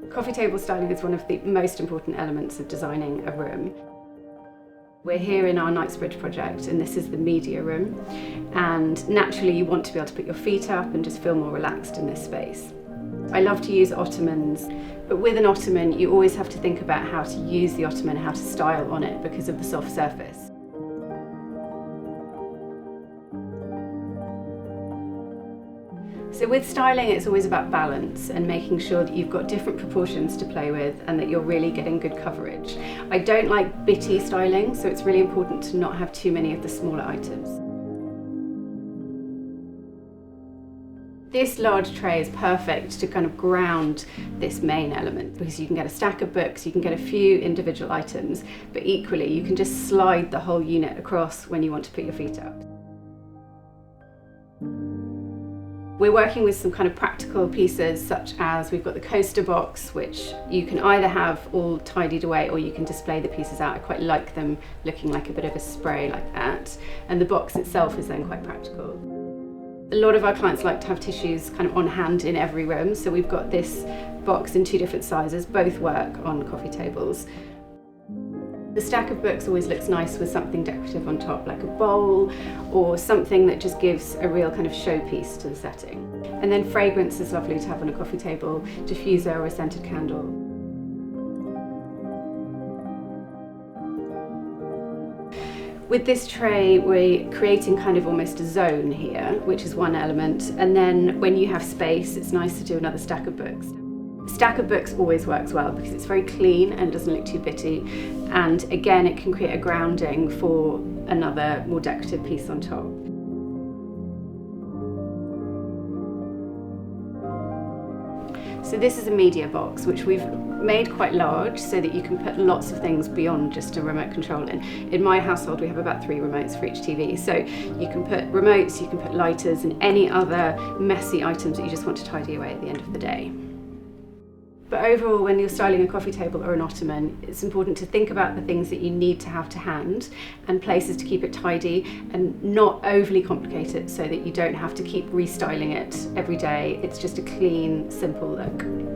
Coffee table styling is one of the most important elements of designing a room. We're here in our Knightsbridge project, and this is the media room, and naturally you want to be able to put your feet up and just feel more relaxed in this space. I love to use ottomans, but with an ottoman you always have to think about how to use the ottoman, how to style on it because of the soft surface. So with styling, it's always about balance and making sure that you've got different proportions to play with and that you're really getting good coverage. I don't like bitty styling, so it's really important to not have too many of the smaller items. This large tray is perfect to kind of ground this main element because you can get a stack of books, you can get a few individual items, but equally you can just slide the whole unit across when you want to put your feet up. We're working with some kind of practical pieces, such as we've got the coaster box, which you can either have all tidied away or you can display the pieces out. I quite like them looking like a bit of a spray like that. And the box itself is then quite practical. A lot of our clients like to have tissues kind of on hand in every room, so we've got this box in 2 different sizes, both work on coffee tables. The stack of books always looks nice with something decorative on top, like a bowl or something that just gives a real kind of showpiece to the setting. And then fragrance is lovely to have on a coffee table, diffuser or a scented candle. With this tray, we're creating kind of almost a zone here, which is one element. And then when you have space, it's nice to do another stack of books. A stack of books always works well because it's very clean and doesn't look too bitty. And again, it can create a grounding for another more decorative piece on top. So this is a media box, which we've made quite large so that you can put lots of things beyond just a remote control in. In my household, we have about 3 remotes for each TV. So you can put remotes, you can put lighters and any other messy items that you just want to tidy away at the end of the day. But overall, when you're styling a coffee table or an ottoman, it's important to think about the things that you need to have to hand and places to keep it tidy and not overly complicate it so that you don't have to keep restyling it every day. It's just a clean, simple look.